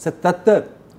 77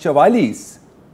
44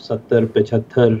70-75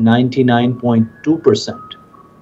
99.2%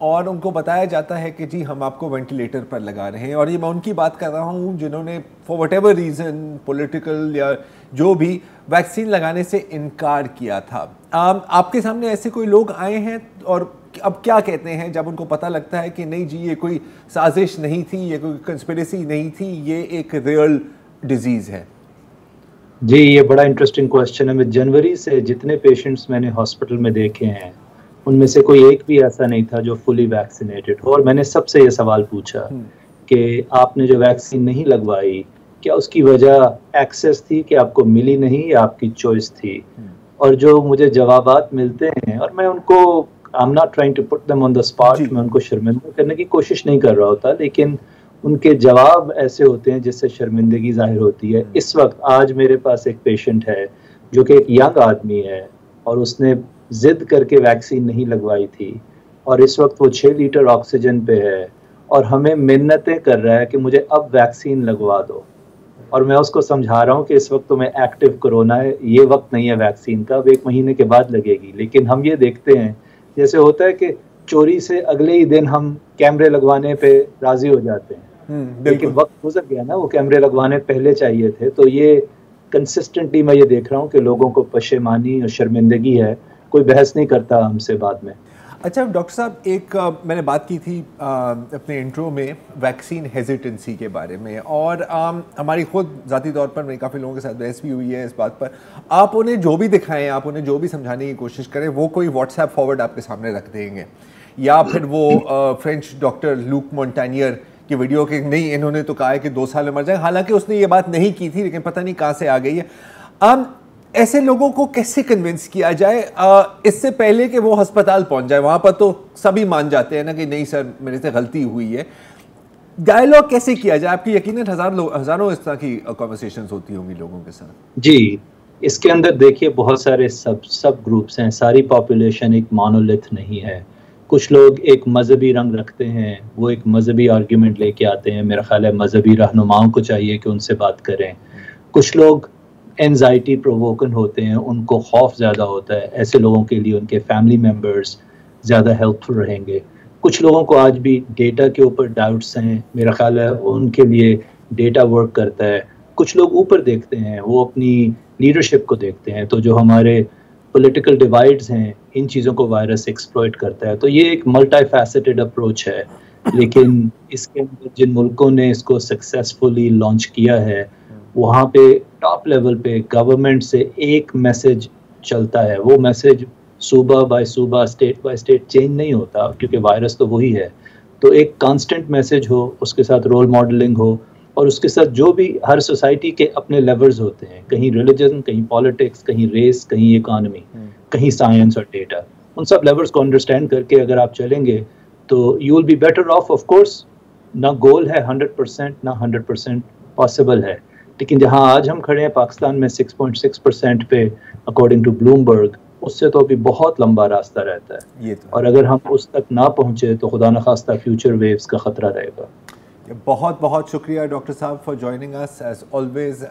اور ان کو بتایا جاتا ہے کہ جی ہم آپ کو وینٹیلیٹر پر لگا رہے ہیں. اور یہ میں ان کی بات کر رہا ہوں جنہوں نے for what ever reason political یا جو بھی ویکسین لگانے سے انکار کیا تھا. آپ کے سامنے ایسے کوئی لوگ آئے ہیں اور اب کیا کہتے ہیں جب ان کو پتہ لگتا ہے کہ نہیں جی یہ کوئی سازش نہیں تھی, یہ کوئی کنسپریسی نہیں تھی, یہ ایک ریئل ڈیزیز ہے؟ جی یہ بڑا انٹرسٹنگ کویسچن ہے. میں جنوری سے جتنے پیشنٹس میں نے ہاسپٹل میں دیکھے ہیں ان میں سے کوئی ایک بھی ایسا نہیں تھا جو فلی ویکسینیٹڈ ہو. اور میں نے سب سے یہ سوال پوچھا کہ آپ نے جو ویکسین نہیں لگوائی کیا اس کی وجہ ایکسیس تھی کہ آپ کو ملی نہیں یا آپ کی چوائس تھی؟ اور جو مجھے جوابات ملتے ہیں, اور میں ان کو I'm not trying to put them on the spot, میں ان کو شرمندہ کرنے کی کوشش نہیں کر رہا ہوتا, لیکن ان کے جواب ایسے ہوتے ہیں جس سے شرمندگی ظاہر ہوتی ہے. اس وقت آج میرے پاس ایک پیشنٹ ہے جو کہ ایک ینگ آدمی ہے اور اس نے ضد کر کے ویکسین نہیں لگوائی تھی, اور اس وقت وہ 6 لیٹر آکسیجن پہ ہے اور ہمیں منتیں کر رہا ہے کہ مجھے اب ویکسین لگوا دو. اور میں اس کو سمجھا رہا ہوں کہ اس وقت تو میں ایکٹیو کرونا ہے, یہ وقت نہیں ہے ویکسین کا, اب 1 مہینے کے بعد لگے گی. لیکن ہم یہ دیکھتے ہیں جیسے ہوتا ہے کہ چوری سے اگلے ہی دن ہم کیمرے لگوانے پہ راضی ہو جاتے ہیں, لیکن وقت گزر گیا نا, وہ کیمرے لگوانے پہلے چاہیے تھے. تو یہ کنسسٹنٹلی میں یہ دیکھ رہا ہوں کہ لوگوں کو پشیمانی اور شرمندگی ہے, کوئی بحث نہیں کرتا ہم سے بعد میں. اچھا ڈاکٹر صاحب, ایک میں نے بات کی تھی اپنے انٹرو میں ویکسین ہیزیٹنسی کے بارے میں, اور ہماری خود ذاتی طور پر میری کافی لوگوں کے ساتھ بحث بھی ہوئی ہے اس بات پر. آپ انہیں جو بھی دکھائیں, آپ انہیں جو بھی سمجھانے کی کوشش کریں, وہ کوئی واٹس ایپ فارورڈ آپ کے سامنے رکھ دیں گے, یا پھر وہ فرینچ ڈاکٹر لوک مونٹانیئر کی ویڈیو کہ نہیں انہوں نے تو کہا ہے کہ 2 سال میں مر جائیں, حالانکہ اس نے یہ بات نہیں کی تھی لیکن پتہ نہیں کہاں سے آ گئی ہے. ایسے لوگوں کو کیسے کنونس کیا جائے اس سے پہلے کہ وہ ہسپتال پہنچ جائے؟ وہاں پر تو سبھی مان جاتے ہیں نا کہ نہیں سر میرے سے غلطی ہوئی ہے. ڈائلاگ کیسے کیا جائے؟ آپ کی یقیناً ہزاروں اس طرح کی کنورسیشنز ہوتی ہوں گی لوگوں کے ساتھ. جی اس کے اندر دیکھیے بہت سارے سب گروپس ہیں, ساری پاپولیشن ایک مونولتھ نہیں ہے. کچھ لوگ ایک مذہبی رنگ رکھتے ہیں, وہ ایک مذہبی آرگیومنٹ لے کے آتے ہیں, میرا خیال ہے مذہبی رہنماؤں کو چاہیے کہ ان سے بات کریں. کچھ لوگ اینزائٹی پرووکن ہوتے ہیں, ان کو خوف زیادہ ہوتا ہے, ایسے لوگوں کے لیے ان کے فیملی ممبرز زیادہ ہیلپ فل رہیں گے. کچھ لوگوں کو آج بھی ڈیٹا کے اوپر ڈاؤٹس ہیں, میرا خیال ہے ان کے لیے ڈیٹا ورک کرتا ہے. کچھ لوگ اوپر دیکھتے ہیں, وہ اپنی لیڈرشپ کو دیکھتے ہیں, تو جو ہمارے پولیٹیکل ڈیوائڈز ہیں ان چیزوں کو وائرس ایکسپلوئٹ کرتا ہے. تو یہ ایک ملٹی فیسٹڈ اپروچ ہے, لیکن اس کے اندر جن ملکوں نے اس کو سکسیسفلی لانچ کیا ہے وہاں پہ ٹاپ لیول پہ گورنمنٹ سے ایک میسج چلتا ہے. وہ میسج صوبہ بائی صوبہ, اسٹیٹ بائی اسٹیٹ چینج نہیں ہوتا, کیونکہ وائرس تو وہی ہے. تو ایک کانسٹنٹ میسج ہو, اس کے ساتھ رول ماڈلنگ ہو, اور اس کے ساتھ جو بھی ہر سوسائٹی کے اپنے لیولز ہوتے ہیں, کہیں ریلیجن, کہیں پالیٹکس, کہیں ریس, کہیں اکانومی, کہیں سائنس اور ڈیٹا, ان سب لیولز کو انڈرسٹینڈ کر کے اگر آپ چلیں گے تو you will be better of course. نہ گول ہے 100%, نہ 100% پاسبل ہے, لیکن جہاں آج ہم کھڑے ہیں پاکستان میں 6.6% پہ اکارڈنگ ٹو بلومبرگ, اس سے تو ابھی بہت لمبا راستہ رہتا ہے. اور اگر ہم اس تک نہ پہنچے تو خدا نخواستہ فیوچر ویوز کا خطرہ رہے گا. بہت بہت شکریہ ڈاکٹر صاحب فار جوائننگ اس, as always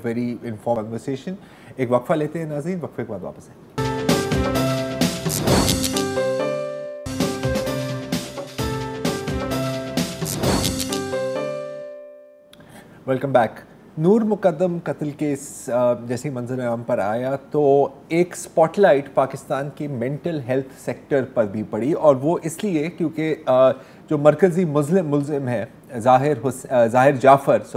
very inform conversation. ایک وقفہ لیتے ہیں ناظرین, وقفے کے بعد واپس آئیں. Welcome back. نور مقدم قتل کیس جیسے منظر عام پر آیا تو ایک سپاٹ لائٹ پاکستان کی مینٹل ہیلتھ سیکٹر پر بھی پڑی, اور وہ اس لیے کیونکہ جو مرکزی ملزم ہے ظاہر جعفر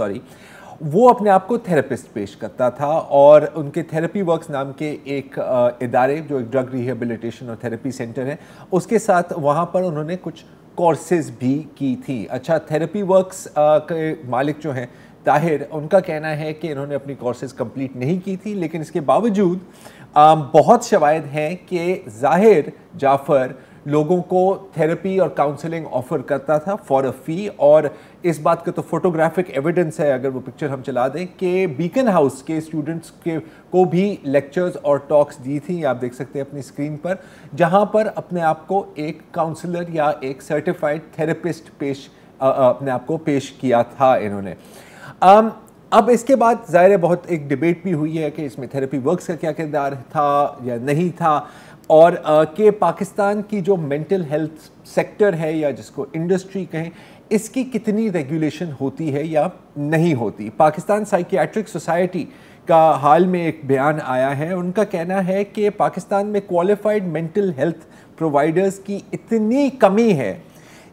وہ اپنے آپ کو تھراپسٹ پیش کرتا تھا, اور ان کے تھراپی ورکس نام کے ایک ادارے جو ایک ڈرگ ریہیبلیٹیشن اور تھراپی سینٹر ہے اس کے ساتھ وہاں پر انہوں نے کچھ کورسز بھی کی تھی. اچھا تھراپی ورکس کے مالک جو ہیں طاہر, ان کا کہنا ہے کہ انہوں نے اپنی کورسز کمپلیٹ نہیں کی تھی, لیکن اس کے باوجود بہت شواہد ہیں کہ ظاہر جعفر لوگوں کو تھراپی اور کاؤنسلنگ آفر کرتا تھا فار اے فی, اور اس بات کا تو فوٹوگرافک ایویڈنس ہے اگر وہ پکچر ہم چلا دیں کہ بیکن ہاؤس کے اسٹوڈنٹس کو بھی لیکچرز اور ٹاکس دی تھیں, آپ دیکھ سکتے ہیں اپنی اسکرین پر, جہاں پر اپنے آپ کو ایک کاؤنسلر یا ایک سرٹیفائڈ تھراپسٹ اپنے آپ کو پیش کیا تھا انہوں نے. اب اس کے بعد ظاہر ہے بہت ایک ڈیبیٹ بھی ہوئی ہے کہ اس میں تھراپی ورکس کا کیا کردار تھا یا نہیں تھا. اور کہ پاکستان کی جو مینٹل ہیلتھ سیکٹر ہے یا جس کو انڈسٹری کہیں اس کی کتنی ریگولیشن ہوتی ہے یا نہیں ہوتی. پاکستان سائیکیاٹرک سوسائٹی کا حال میں ایک بیان آیا ہے, ان کا کہنا ہے کہ پاکستان میں کوالیفائڈ مینٹل ہیلتھ پرووائڈرز کی اتنی کمی ہے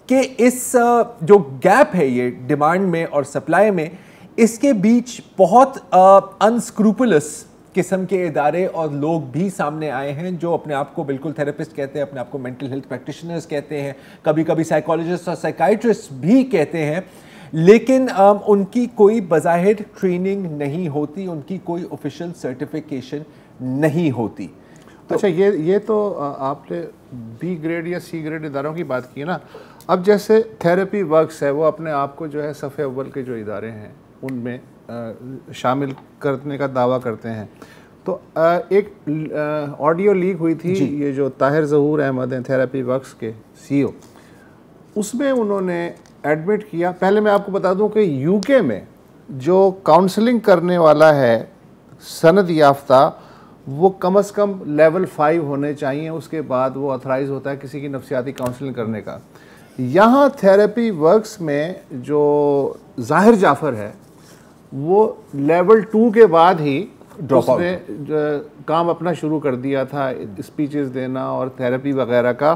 کہ اس جو گیپ ہے یہ ڈیمانڈ میں اور سپلائی میں, اس کے بیچ بہت انسکروپلس قسم کے ادارے اور لوگ بھی سامنے آئے ہیں جو اپنے آپ کو بالکل تھراپسٹ کہتے ہیں, اپنے آپ کو مینٹل ہیلتھ پریکٹیشنرز کہتے ہیں, کبھی کبھی سائیکالوجسٹ اور سائیکائٹرسٹ بھی کہتے ہیں, لیکن ان کی کوئی بظاہر ٹریننگ نہیں ہوتی, ان کی کوئی آفیشیل سرٹیفیکیشن نہیں ہوتی. اچھا, یہ تو آپ نے بی گریڈ یا سی گریڈ اداروں کی بات کی نا. اب جیسے تھیراپی ورکس ہے وہ اپنے آپ کو جو ہے صف اول کے جو ادارے ہیں ان میں شامل کرنے کا دعویٰ کرتے ہیں. تو ایک آڈیو لیک ہوئی تھی, یہ جو طاہر ظہور احمد ہیں تھیراپی ورکس کے سی او, اس میں انہوں نے ایڈمٹ کیا. پہلے میں آپ کو بتا دوں کہ یو کے میں جو کاؤنسلنگ کرنے والا ہے سند یافتہ وہ کم از کم لیول 5 ہونے چاہیے, اس کے بعد وہ اتھرائز ہوتا ہے کسی کی نفسیاتی کاؤنسلنگ کرنے کا. یہاں تھیراپی ورکس میں جو ظاہر جعفر ہے وہ لیول 2 کے بعد ہی اس نے کام اپنا شروع کر دیا تھا, اسپیچز دینا اور تھیراپی وغیرہ کا.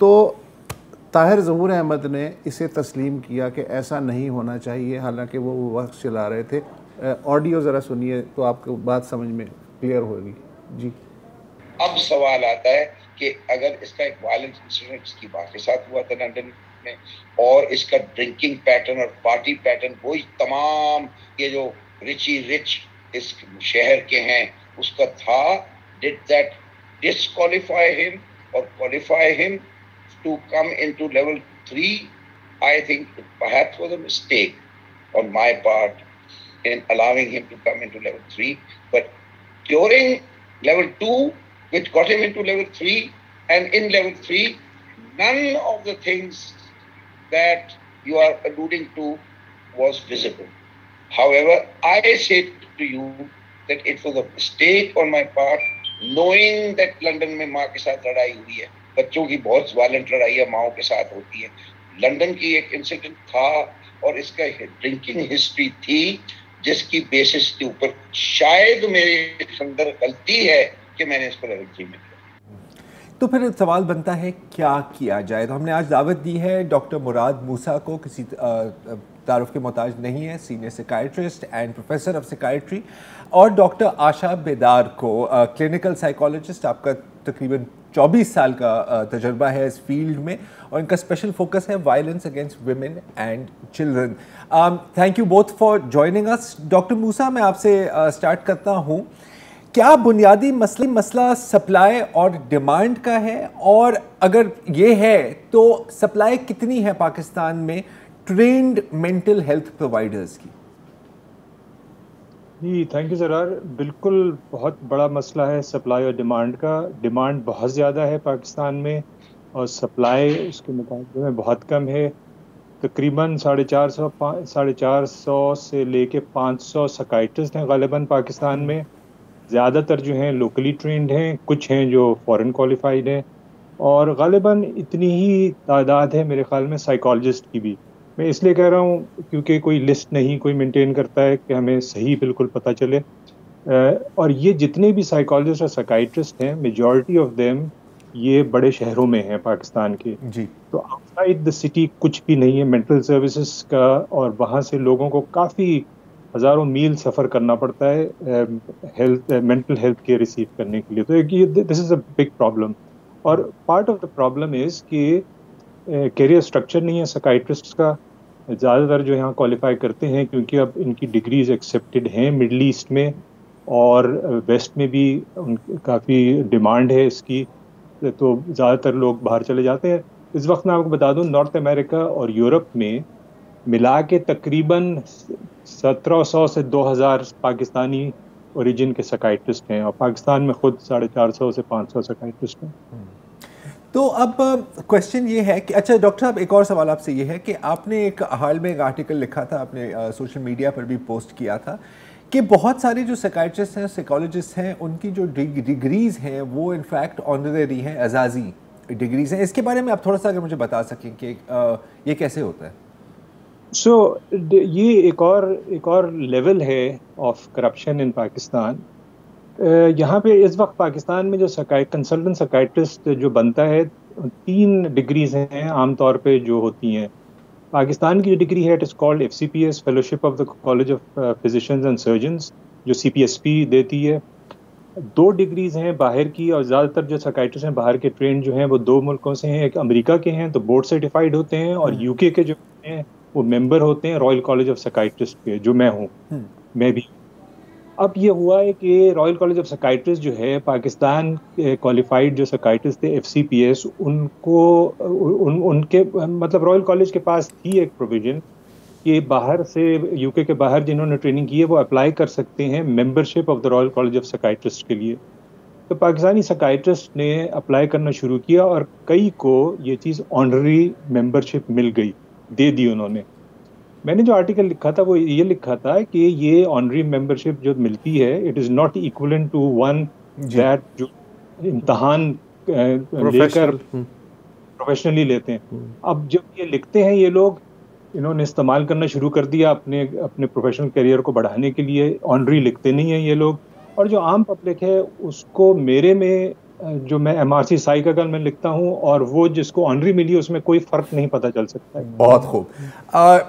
تو طاہر ظہور احمد نے اسے تسلیم کیا کہ ایسا نہیں ہونا چاہیے, حالانکہ وہ وقت چلا رہے تھے. آڈیو ذرا سنیے تو آپ کو بات سمجھ میں کلیئر ہوگی. جی, اب سوال آتا ہے کہ اگر اس کا ایک وائلنس انسیڈنٹ اس کی ماں کے ساتھ ہوا تھا لندن میں, اور اس کا ڈرنکنگ پیٹرن اور پارٹی پیٹرن وہی تمام یہ جو رچ اس شہر کے ہیں اس کا تھا, did that disqualify him or qualify him to come into level 3? I think it perhaps was a mistake on my part in allowing him to come into level 3, but during level 2 which got him into level 3, and in level 3 none of the things that you are alluding to was visible. However, I say to you that it was a mistake on my part knowing that London میں ماں کے ساتھ لڑائی ہوئی ہے. بچوں کی بہت وائلنٹ لڑائیاں ماؤں کے ساتھ ہوتی ہے. لندن کی ایک انسیڈنٹ تھا اور اس کا ڈرنکنگ ہسٹری تھی جس کی بیسس کے اوپر شاید میرے اندر غلطی ہے کہ میں نے اس کو لیول 3 میں کیا. تو پھر سوال بنتا ہے کیا کیا جائے. تو ہم نے آج دعوت دی ہے ڈاکٹر مراد موسیٰ کو, کسی تعارف کے محتاج نہیں ہے, senior psychiatrist and professor of psychiatry, اور ڈاکٹر آشا بیدار کو, کلینکل سائیکالوجسٹ. آپ کا تقریباً 24 سال کا تجربہ ہے اس فیلڈ میں اور ان کا اسپیشل فوکس ہے violence against women and children. Thank you both for joining us. Doctor Musa, میں آپ سے اسٹارٹ کرتا ہوں. کیا بنیادی مسئلہ سپلائی اور ڈیمانڈ کا ہے, اور اگر یہ ہے تو سپلائی کتنی ہے پاکستان میں ٹرینڈ مینٹل ہیلتھ پرووائڈرز کی؟ جی تھینک یو سرار. بالکل بہت بڑا مسئلہ ہے سپلائی اور ڈیمانڈ کا. ڈیمانڈ بہت زیادہ ہے پاکستان میں اور سپلائی اس کے مقابلے میں بہت کم ہے. تقریباً 450 سے لے کے 500 سائیکائٹرسٹ ہیں غالباً پاکستان میں. زیادہ تر جو ہیں لوکلی ٹرینڈ ہیں, کچھ ہیں جو فورن کوالیفائڈ ہیں, اور غالباً اتنی ہی تعداد ہے میرے خیال میں سائیکالوجسٹ کی بھی. میں اس لیے کہہ رہا ہوں کیونکہ کوئی لسٹ نہیں کوئی مینٹین کرتا ہے کہ ہمیں صحیح بالکل پتہ چلے. اور یہ جتنے بھی سائیکالوجسٹ اور سائیکائٹرسٹ ہیں میجورٹی آف دیم یہ بڑے شہروں میں ہیں پاکستان کے. جی, تو آؤٹ سائڈ دا سٹی کچھ بھی نہیں ہے مینٹل سروسز کا, اور وہاں سے لوگوں کو کافی ہزاروں میل سفر کرنا پڑتا ہے مینٹل ہیلتھ کیئر ریسیو کرنے کے لیے. تو this is a big problem. اور part of the problem is کہ کیریئر اسٹرکچر نہیں ہے سائیکائٹرسٹ کا. زیادہ تر جو یہاں کوالیفائی کرتے ہیں کیونکہ اب ان کی ڈگریز ایکسیپٹیڈ ہیں مڈل ایسٹ میں اور ویسٹ میں بھی کافی ڈیمانڈ ہے اس کی, تو زیادہ تر لوگ باہر چلے جاتے ہیں. اس وقت میں آپ کو بتا دوں نارتھ امریکہ اور یورپ میں ملا کے تقریباً 1700 سے 2000 پاکستانی اوریجن کے سائیکائٹرسٹ ہیں, اور پاکستان میں خود 450 سے 500 سائیکائٹرسٹ ہیں. تو اب کوشچن یہ ہے کہ اچھا ڈاکٹر صاحب, ایک اور سوال آپ سے یہ ہے کہ آپ نے ایک حال میں ایک آرٹیکل لکھا تھا, آپ نے سوشل میڈیا پر بھی پوسٹ کیا تھا کہ بہت سارے جو سائیکائٹرسٹ ہیں سائیکالوجسٹ ہیں ان کی جو ڈگریز ہیں وہ انفیکٹ آنرری ہیں، اعزازی ڈگریز ہیں. اس کے بارے میں آپ تھوڑا سا اگر مجھے بتا سکیں کہ یہ کیسے ہوتا ہے؟ یہ ایک اور لیول ہے آف کرپشن ان پاکستان. یہاں پہ اس وقت پاکستان میں جو کنسلٹنٹ سائیکائٹرسٹ جو بنتا ہے 3 ڈگریز ہیں عام طور پہ جو ہوتی ہیں. پاکستان کی جو ڈگری ہے it is called FCPS fellowship of the college of physicians and surgeons جو CPSP دیتی ہے. 2 ڈگریز ہیں باہر کی، اور زیادہ تر جو سائیکائٹرسٹ ہیں باہر کے ٹرینڈ جو ہیں وہ 2 ملکوں سے ہیں. ایک امریکہ کے ہیں تو بورڈ سرٹیفائڈ ہوتے ہیں، اور UK کے جو ہیں وہ ممبر ہوتے ہیں رائل کالج آف سائیکائٹرسٹ کے، جو میں ہوں، میں بھی. اب یہ ہوا ہے کہ رائل کالج آف سائیکائٹرسٹ جو ہے پاکستان کوالیفائڈ جو سائیکائٹرسٹ تھے FCPS ان کو ان کے مطلب رائل کالج کے پاس تھی ایک پروویژن کہ باہر سے UK کے باہر جنہوں نے ٹریننگ کی ہے وہ اپلائی کر سکتے ہیں membership of the Royal college of psychiatrist کے لیے. تو پاکستانی سائیکائٹرسٹ نے اپلائی کرنا شروع کیا اور کئی کو یہ چیز آنرری ممبرشپ مل گئی، دے دی انہوں نے. میں نے جو آرٹیکل لکھا تھا وہ یہ لکھا تھا کہ یہ آنرری ممبرشپ جو ملتی ہے it is not equivalent to one that جو امتحان لے کر پروفیشنلی لیتے ہیں. اب جب یہ لکھتے ہیں یہ لوگ، انہوں نے استعمال کرنا شروع کر دیا اپنے پروفیشنل کیریئر کو بڑھانے کے لیے. آنرری لکھتے نہیں ہیں یہ لوگ، اور جو عام پبلک ہے اس کو میرے میں جو میں MRC سائی کا کل میں لکھتا ہوں اور وہ جس کو آنرری ملی اس میں کوئی فرق نہیں پتہ چل سکتا ہے. بہت خوب.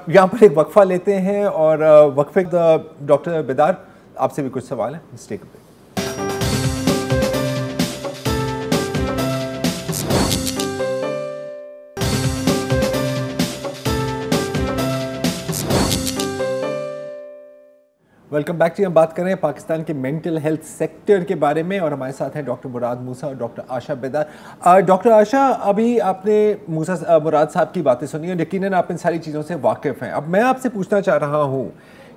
یہاں پر ایک وقفہ لیتے ہیں اور وقفے ڈاکٹر بیدار آپ سے بھی کچھ سوال ہیں. ویلکم بیک جی. ہم بات کر رہے ہیں پاکستان کے مینٹل ہیلتھ سیکٹر کے بارے میں اور ہمارے ساتھ ہیں ڈاکٹر مراد موسیٰ اور ڈاکٹر عاشا بیدار. ڈاکٹر عاشا، ابھی آپ نے مراد صاحب کی باتیں سنی اور یقیناً آپ ان ساری چیزوں سے واقف ہیں. اب میں آپ سے پوچھنا چاہ رہا ہوں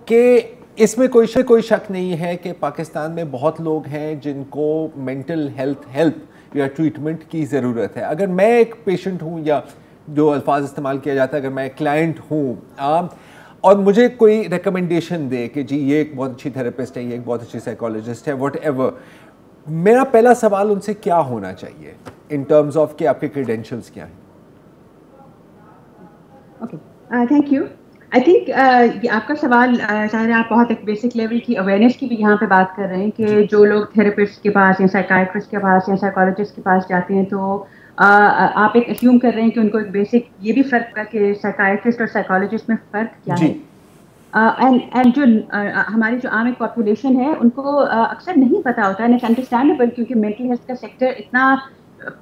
کہ اس میں کوئی شک نہیں ہے کہ پاکستان میں بہت لوگ ہیں جن کو مینٹل ہیلپ یا ٹریٹمنٹ کی ضرورت ہے. اگر میں ایک پیشنٹ ہوں یا جو الفاظ استعمال کیا جاتا ہے اگر میں کلائنٹ ہوں اور مجھے کوئی ریکمنڈیشن دے کہ جی یہ ایک بہت اچھی تھراپسٹ ہے، یہ ایک بہت اچھی سائیکالوجسٹ ہے، واٹ ایور، میرا پہلا سوال ان سے کیا ہونا چاہیے ان ٹرمز آف کہ آپ کے کریڈینشلز کیا ہیں؟ Okay, thank you. I think آپ کا سوال ظاہر ہے آپ بہت ایک بیسک لیول کی اویئرنیس کی بھی یہاں پہ بات کر رہے ہیں کہ جو لوگ تھراپسٹ کے پاس یا سائیکائٹرسٹ کے پاس یا سائیکالوجسٹ کے پاس جاتے ہیں تو آپ ایک اسیوم کر رہے ہیں کہ ان کو ایک بیسک یہ بھی فرق ہے کہ سائیکائٹرسٹ اور سائیکالوجسٹ میں فرق کیا ہے. اینڈ جو ہماری جو عام ایک پاپولیشن ہے ان کو اکثر نہیں پتہ ہوتا ہے. اٹس انڈرسٹینڈیبل کیونکہ مینٹل ہیلتھ کا سیکٹر اتنا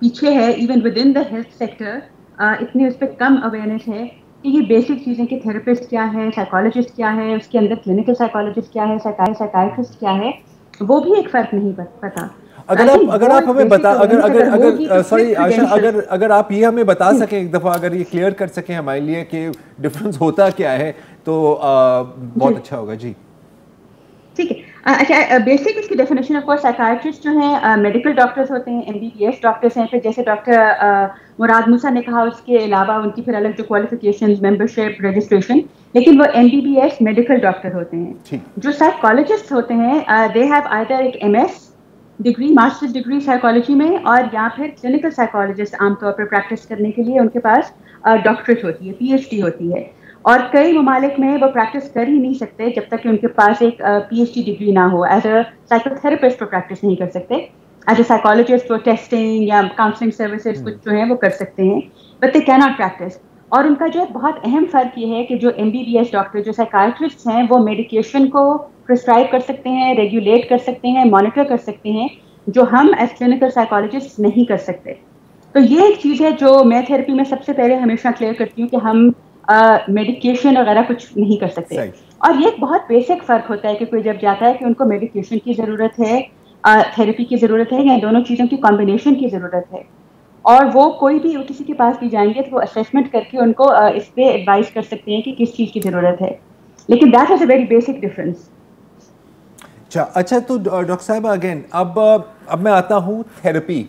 پیچھے ہے، even with in the health sector اتنی اس پہ کم اویئرنیس ہے کہ یہ بیسک چیزیں کہ تھراپسٹ کیا ہے، سائیکالوجسٹ کیا ہے، اس کے اندر کلینکل سائیکالوجسٹ کیا ہے، سائیکائٹرسٹ کیا ہے، وہ بھی ایک فرق نہیں پتہ. اگر آپ ہمیں بتا اگر آپ یہ ہمیں بتا سکیں ایک دفعہ، اگر یہ کلیئر کر سکیں ہمارے لیے کہ ڈفرینس ہوتا کیا ہے تو بہت اچھا ہوگا. جی ٹھیک ہے. اچھا، بیسک اس کی ڈیفینیشن آف کورس سائیکائٹرسٹ جو ہیں میڈیکل ڈاکٹرز ہوتے ہیں، MBBS ڈاکٹرز ہیں. پھر جیسے ڈاکٹر مراد موسیٰ نے کہا اس کے علاوہ ان کی پھر الگ جو کوالیفیکیشنز، ممبرشپ، رجسٹریشن، لیکن وہ MBBS میڈیکل ڈاکٹر ہوتے ہیں. جو سائیکالوجسٹ ہوتے ہیں دے ہیو آئدر ایک MS degree, master degree psychology میں، اور یا پھر کلینکل سائیکالوجسٹ عام طور پر پریکٹس کرنے کے لیے ان کے پاس ڈاکٹریٹ ہوتی ہے، PhD ہوتی ہے. اور کئی ممالک میں وہ پریکٹس کر ہی نہیں سکتے جب تک کہ ان کے پاس ایک PhD ڈگری نہ ہو. ایز اے سائیکو تھراپسٹ وہ پریکٹس نہیں کر سکتے. ایز اے سائیکالوجسٹ وہ ٹیسٹنگ یا کاؤنسلنگ سروسز کچھ جو ہیں وہ کر سکتے ہیں، بٹ دے کی ناٹ پریکٹس. اور ان کا جو بہت اہم فرق یہ ہے کہ جو MBBS ڈاکٹر، جو سائیکائٹرسٹ ہیں، وہ میڈیکیشن کو پرسکرائب کر سکتے ہیں، ریگولیٹ کر سکتے ہیں، مانیٹر کر سکتے ہیں، جو ہم ایز کلینکل سائیکالوجسٹ نہیں کر سکتے. تو یہ ایک چیز ہے جو میں تھراپی میں سب سے پہلے ہمیشہ کلیئر کرتی ہوں کہ ہم میڈیکیشن وغیرہ کچھ نہیں کر سکتے. اور یہ ایک بہت بیسک فرق ہوتا ہے کہ کوئی جب جاتا ہے کہ ان کو میڈیکیشن کی ضرورت ہے، تھراپی کی ضرورت ہے، یا دونوں چیزوں کی کمبینیشن کی ضرورت ہے، اور وہ کوئی بھی کسی کے پاس بھی جائیں گے تو وہ اسیسمنٹ کر کے ان کو اس پہ ایڈوائز کر سکتے ہیں کہ کس چیز کی ضرورت ہے. لیکن that is a very basic difference. اچھا تو ڈاکٹر صاحب اگین اب میں آتا ہوں تھراپی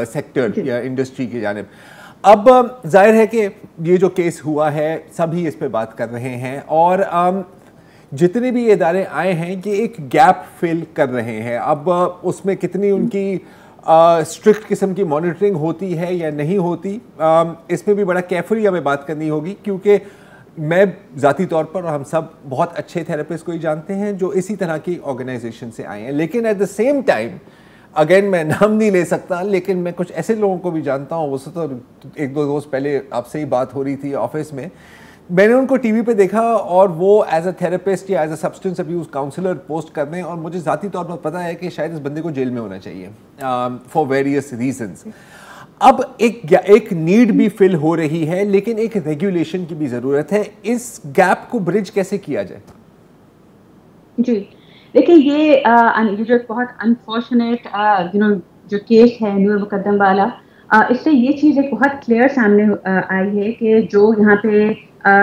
سیکٹر یا انڈسٹری کی جانب. اب ظاہر ہے کہ یہ جو کیس ہوا ہے سبھی اس پہ بات کر رہے ہیں، اور جتنے بھی ادارے آئے ہیں یہ ایک گیپ فل کر رہے ہیں. اب اس میں کتنی ان کی اسٹرکٹ قسم کی مانیٹرنگ ہوتی ہے یا نہیں ہوتی, اس میں بھی بڑا کیئرفلی ہمیں بات کرنی ہوگی, کیونکہ میں ذاتی طور پر اور ہم سب بہت اچھے تھراپسٹ کو ہی جانتے ہیں جو اسی طرح کی آرگنائزیشن سے آئے ہیں. لیکن at the same time again میں نام نہیں لے سکتا, لیکن میں کچھ ایسے لوگوں کو بھی جانتا ہوں, وہ تو ایک دو روز پہلے آپ سے ہی بات ہو رہی تھی آفس میں نے ان کو ٹی وی پہ دیکھا اور وہ ایز اے تھراپسٹ یا as a substance abuse counsellor post کر دیں, اور مجھے ذاتی طور پر پتہ ہے کہ شاید اس بندے کو جیل میں ہونا چاہیے فار ویریس ریزنس. اب ایک نیڈ بھی فل ہو رہی ہے, لیکن ایک ریگولیشن کی بھی ضرورت ہے. اس گیپ کو برج کیسے کیا جائے؟ جی دیکھیں, یہ جو بہت انفارچونیٹ جو کیس ہے نور مقدم والا, اس سے یہ چیز ایک بہت کلیئر سامنے آئی ہے کہ جو یہاں پہ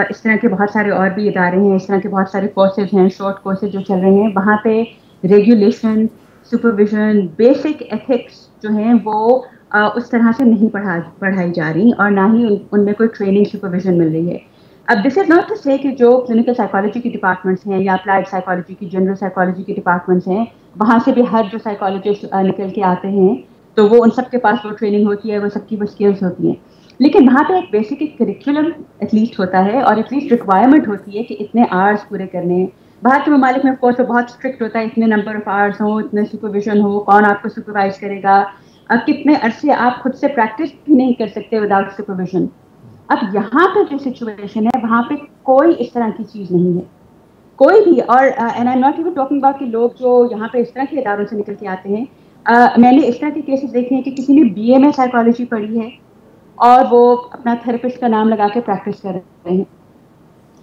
اس طرح کے بہت سارے اور بھی ادارے ہیں, اس طرح کے بہت سارے کورسز ہیں, شارٹ کورسز جو چل رہے ہیں, وہاں پہ ریگولیشن, سپرویژن, بیسک ایتھکس جو ہیں وہ اس طرح سے نہیں پڑھائی جا رہی, اور نہ ہی ان میں کوئی ٹریننگ سپرویژن مل رہی ہے. اب دس از ناٹ ٹو سے کہ جو کلینکل سائیکالوجی کی ڈپارٹمنٹس ہیں یا اپلائڈ سائیکالوجی کی, جنرل سائیکالوجی کی ڈپارٹمنٹس ہیں, وہاں سے بھی ہر جو سائیکالوجسٹ نکل کے آتے ہیں تو وہ ان سب کے پاس وہ ٹریننگ ہوتی ہے, وہ سب کی وہ اسکلس ہوتی ہیں. لیکن وہاں پہ ایک بیسک ایک کریکولم ایٹ لیسٹ ہوتا ہے, اور ایٹ لیسٹ ریکوائرمنٹ ہوتی ہے کہ اتنے آورس پورے کرنے ہیں. باہر کے ممالک میں آف کورس بہت اسٹرکٹ ہوتا ہے, اتنے نمبر آف آورس ہوں, اتنے سپرویژن ہو, کون آپ کو سپروائز کرے گا, اب کتنے عرصے آپ خود سے پریکٹس بھی نہیں کر سکتے وداؤٹ سپرویژن. اب یہاں پہ جو سچویشن ہے وہاں پہ کوئی اس طرح کی چیز نہیں ہے, کوئی بھی. اور and I am not even talking about کہ لوگ جو یہاں پہ اس طرح کے اداروں سے نکل کے آتے ہیں, میں نے اس طرح کے کیسز دیکھے ہیں کہ کسی نے BA میں سائیکالوجی پڑھی ہے اور وہ اپنا تھراپسٹ کا نام لگا کے پریکٹس کر رہے ہیں,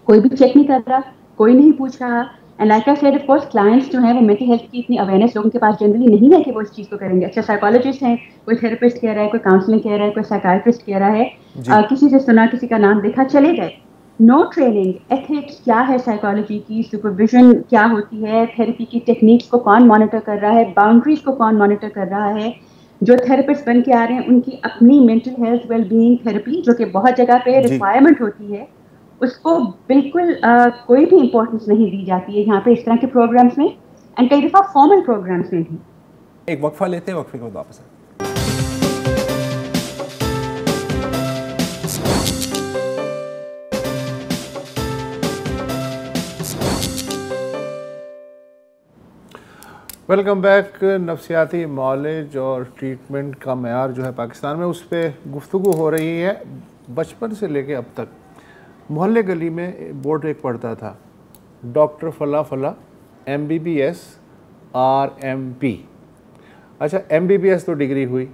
کوئی بھی چیک نہیں کر رہا, کوئی نہیں پوچھ رہا. And like I said, of course clients جو ہیں وہ مینٹل ہیلتھ کی اتنی اویئرنیس لوگوں کے پاس جنرلی نہیں ہے کہ وہ اس چیز کو کریں گے. اچھا سائیکالوجسٹ ہیں, کوئی تھراپسٹ کہہ رہا ہے, کوئی کاؤنسلنگ کہہ رہا ہے, کوئی سائیکائٹرسٹ کہہ رہا ہے, کسی سے سنا, کسی کا نام دیکھا, چلے گئے. نو ٹریننگ, ایتھکس کیا ہے سائیکالوجی کی, سپرویژن کیا ہوتی ہے, تھراپی کی ٹیکنیکس کو کون مانیٹر کر رہا ہے, باؤنڈریز کو کون مانیٹر کر رہا ہے. جو تھراپسٹ بن کے آ رہے ہیں ان کی اپنی mental health well being therapy جو کہ بہت جگہ پہ ریکوائرمنٹ ہوتی ہے, اس کو بالکل کوئی بھی امپورٹنس نہیں دی جاتی ہے یہاں پہ اس طرح کے پروگرامس میں, اینڈ کئی دفعہ فارمل پروگرامس میں بھی. ایک وقفہ لیتے ہیں, وقفے کے بعد واپس آئیں. Welcome back. نفسیاتی معالج اور ٹریٹمنٹ کا معیار جو ہے پاکستان میں, اس پہ گفتگو ہو رہی ہے. بچپن سے لے کے اب تک محلے گلی میں بورڈ ایک پڑھتا تھا, ڈاکٹر فلاں فلاں MBBS RMP. اچھا MBBS تو ڈگری ہوئی,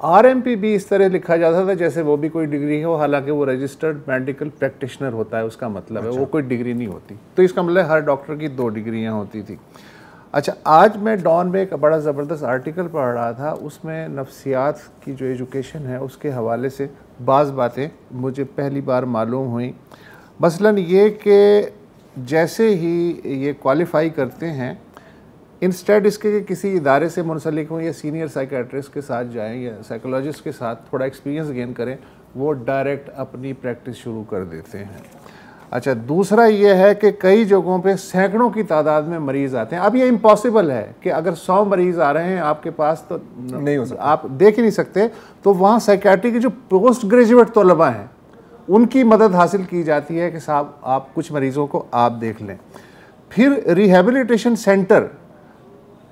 RMP بھی اس طرح لکھا جاتا تھا جیسے وہ بھی کوئی ڈگری ہو, حالانکہ وہ رجسٹرڈ میڈیکل پریکٹیشنر ہوتا ہے, اس کا مطلب ہے وہ کوئی ڈگری نہیں ہوتی. تو اس کا مطلب ہر ڈاکٹر کی 2 ڈگریاں ہوتی تھی. اچھا آج میں ڈان میں ایک بڑا زبردست آرٹیکل پڑھ رہا تھا, اس میں نفسیات کی جو ایجوکیشن ہے اس کے حوالے سے بعض باتیں مجھے پہلی بار معلوم ہوئیں. مثلاً یہ کہ جیسے ہی یہ کوالیفائی کرتے ہیں, انسٹیڈ اس کے کہ کسی ادارے سے منسلک ہوں یا سینئر سائیکیٹرسٹ کے ساتھ جائیں یا سائیکولوجسٹ کے ساتھ تھوڑا ایکسپیرینس گین کریں, وہ ڈائریکٹ اپنی پریکٹس شروع کر دیتے ہیں. اچھا دوسرا یہ ہے کہ کئی جگہوں پہ سینکڑوں کی تعداد میں مریض آتے ہیں. اب یہ امپاسبل ہے کہ اگر 100 مریض آ رہے ہیں آپ کے پاس تو نہیں ہو سکتا, آپ دیکھ ہی نہیں سکتے. تو وہاں سائیکیٹری کے جو پوسٹ گریجویٹ طلباء ہیں ان کی مدد حاصل کی جاتی ہے کہ صاحب آپ کچھ مریضوں کو آپ دیکھ لیں. پھر ریہیبلیٹیشن سینٹر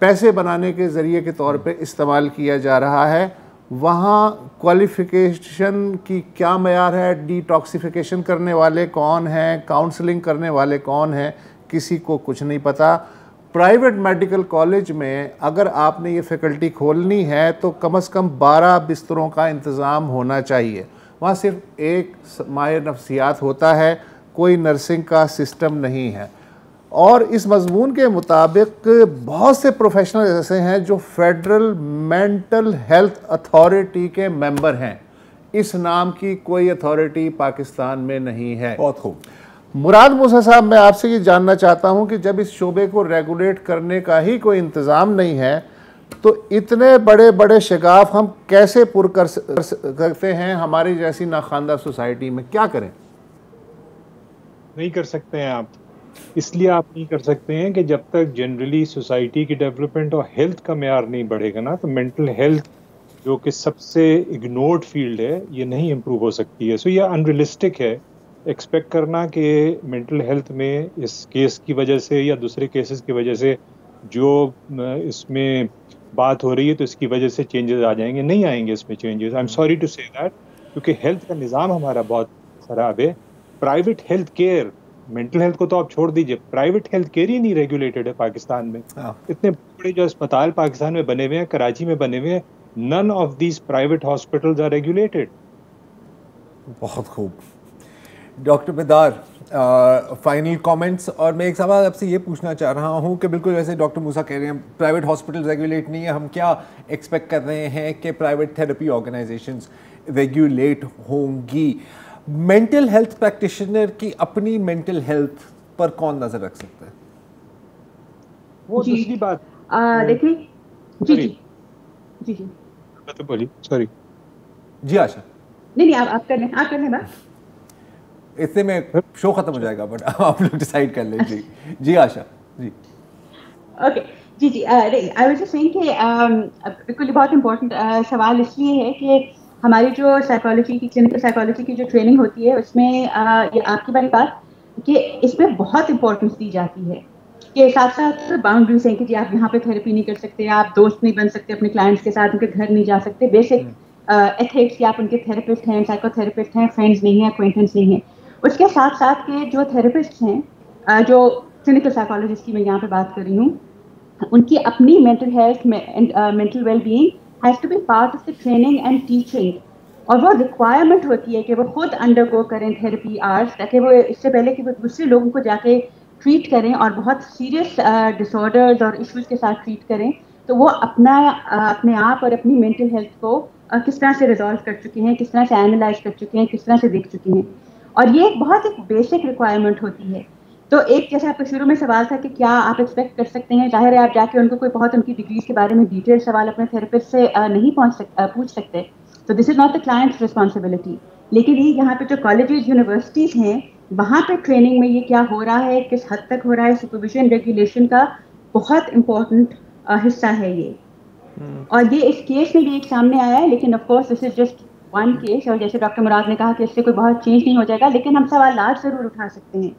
پیسے بنانے کے ذریعے کے طور پہ استعمال کیا جا رہا ہے. وہاں کوالیفیکیشن کی کیا معیار ہے, ڈی ٹاکسیفیکیشن کرنے والے کون ہیں, کاؤنسلنگ کرنے والے کون ہیں, کسی کو کچھ نہیں پتہ. پرائیویٹ میڈیکل کالج میں اگر آپ نے یہ فیکلٹی کھولنی ہے تو کم از کم 12 بستروں کا انتظام ہونا چاہیے. وہاں صرف ایک ماہر نفسیات ہوتا ہے, کوئی نرسنگ کا سسٹم نہیں ہے. اور اس مضمون کے مطابق بہت سے پروفیشنل ایسے ہیں جو فیڈرل مینٹل ہیلتھ اتھارٹی کے ممبر ہیں. اس نام کی کوئی اتھارٹی پاکستان میں نہیں ہے. بہت خوب. مراد موسیٰ صاحب, میں آپ سے یہ جاننا چاہتا ہوں کہ جب اس شعبے کو ریگولیٹ کرنے کا ہی کوئی انتظام نہیں ہے تو اتنے بڑے بڑے شگاف ہم کیسے پر کرتے ہیں ہماری جیسی ناخواندہ سوسائٹی میں؟ کیا کریں؟ نہیں کر سکتے ہیں آپ. اس لیے آپ نہیں کر سکتے ہیں کہ جب تک جنرلی سوسائٹی کی ڈیولپمنٹ اور ہیلتھ کا معیار نہیں بڑھے گا نا، تو مینٹل ہیلتھ جو کہ سب سے اگنورڈ فیلڈ ہے یہ نہیں امپروو ہو سکتی ہے. سو یہ انریلسٹک ہے ایکسپیکٹ کرنا کہ مینٹل ہیلتھ میں اس کیس کی وجہ سے یا دوسرے کیسز کی وجہ سے جو اس میں بات ہو رہی ہے تو اس کی وجہ سے چینجز آ جائیں گے. نہیں آئیں گے اس میں changes. I am sorry to say that, کیونکہ ہیلتھ کا نظام ہمارا بہت خراب ہے. Private health care, mental health کو تو آپ چھوڑ دیجئے، پرائیویٹ ہیلتھ کیئر ہی نہیں ریگولیٹڈ ہے پاکستان میں. اتنے بڑے جو اسپتال پاکستان میں بنے ہوئے ہیں، کراچی میں بنے ہوئے ہیں، none of these private hospitals are regulated. بہت خوب. ڈاکٹر بیدار، فائنل کامنٹس. اور میں ایک سوال آپ سے یہ پوچھنا چاہ رہا ہوں کہ بالکل ویسے ڈاکٹر موسیٰ کہہ رہے ہیں پرائیویٹ ہاسپٹل ریگولیٹ نہیں ہے، ہم کیا ایکسپیکٹ کر رہے ہیں کہ پرائیویٹ تھراپی آرگنائزیشنز ریگولیٹ ہوں گی؟ مینٹل ہیلتھ پریکٹیشنر کی اپنی مینٹل ہیلتھ پر کون نظر رکھ سکتا ہے؟ وہ دوسری بات دیکھیں. جی جی جی جی بولی. سوری جی آشا. نہیں آپ کر لیں بات. اس سے میں شو ختم ہو جائے گا، بٹ آپ لوگ ڈیسائیڈ کر لیں. جی جی آشا. جی اوکے. جی جی آئی واز جسٹ سیئنگ کہ بالکل بہت امپورٹنٹ سوال اس لیے ہے کہ ہماری جو سائیکالوجی کی کلینکل سائیکالوجی کی جو ٹریننگ ہوتی ہے اس میں یہ آپ کی باری بات کہ اس میں بہت امپورٹنس دی جاتی ہے کہ ساتھ ساتھ باؤنڈریز ہیں کہ جی آپ یہاں پہ تھراپی نہیں کر سکتے، آپ دوست نہیں بن سکتے اپنے کلائنٹس کے ساتھ، ان کے گھر نہیں جا سکتے، بیسک ایتھکس کہ آپ ان کے تھراپسٹ ہیں، سائیکو تھراپسٹ ہیں، فرینڈز نہیں ہیں، اکوینٹنس نہیں ہیں. اس کے ساتھ ساتھ کے جو تھراپسٹ ہیں، جو کلینکل سائیکالوجسٹ کی میں یہاں پہ بات کر رہی ہوں، ان کی اپنی mental health mental well being has to be part of the training and teaching. اور وہ ریکوائرمنٹ ہوتی ہے کہ وہ خود انڈر گو کریں تھراپی آرس، تاکہ وہ اس سے پہلے کہ وہ دوسرے لوگوں کو جا کے ٹریٹ کریں اور بہت سیریس ڈس آرڈرز اور ایشوز کے ساتھ ٹریٹ کریں، تو وہ اپنے آپ اور اپنی مینٹل ہیلتھ کو کس طرح سے ریزالو کر چکے ہیں، کس طرح سے اینالائز کر چکے ہیں، کس طرح سے دیکھ چکے ہیں. اور یہ ایک بہت ایک بیسک ریکوائرمنٹ ہوتی ہے. تو ایک جیسے آپ کا شروع میں سوال تھا کہ کیا آپ ایکسپیکٹ کر سکتے ہیں، ظاہر ہے آپ جا کے ان کو کوئی بہت ان کی ڈگریز کے بارے میں ڈیٹیل سوال اپنے تھراپسٹ سے نہیں پوچھ سکتے، تو this is not the client's responsibility. لیکن یہ یہاں پہ جو کالجز یونیورسٹیز ہیں وہاں پہ ٹریننگ میں یہ کیا ہو رہا ہے، کس حد تک ہو رہا ہے، سپرویژن ریگولیشن کا بہت امپورٹنٹ حصہ ہے یہ. اور یہ اس کیس میں بھی ایک سامنے آیا ہے، لیکن of course this is just one case. اور جیسے ڈاکٹر مراد نے کہا کہ اس سے کوئی بہت چینج نہیں ہو جائے گا، لیکن ہم سوالات ضرور اٹھا سکتے ہیں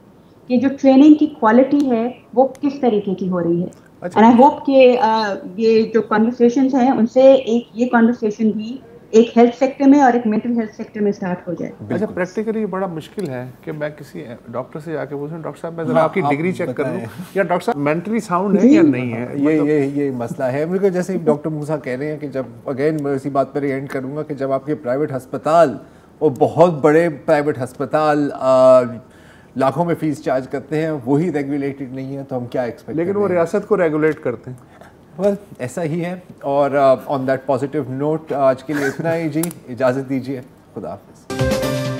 کہ جو ٹریننگ کی کوالٹی ہے وہ کس طریقے کی ہو رہی ہے. اینڈ آئی ہوپ کہ یہ جو کانورسیشنز ہیں ان سے ایک یہ کانورسیشن بھی ایک ہیلتھ سیکٹر میں اور ایک مینٹل ہیلتھ سیکٹر میں اسٹارٹ ہو جائے. اچھا پریکٹیکلی یہ بڑا مشکل ہے کہ میں کسی ڈاکٹر سے جا کے پوچھوں ڈاکٹر صاحب میں ذرا آپ کی ڈگری چیک کر لوں، یا ڈاکٹر صاحب مینٹلی ساؤنڈ ہے یا نہیں ہے. یہ مسئلہ ہے. بالکل جیسے ڈاکٹر موسیٰ کہہ رہے ہیں کہ جب اگین میں اسی بات پر اینڈ کروں گا کہ جب آپ کے پرائیویٹ ہسپتال اور بہت بڑے پرائیویٹ ہسپتال لاکھوں میں فیس چارج کرتے ہیں وہی ریگولیٹڈ نہیں ہے تو ہم کیا ایکسپیکٹ. لیکن وہ ریاست کو ریگولیٹ کرتے ہیں. ایسا ہی ہے. اور آن دیٹ پازیٹیو نوٹ آج کے لیے اتنا ہی. جی اجازت دیجیے. خدا حافظ.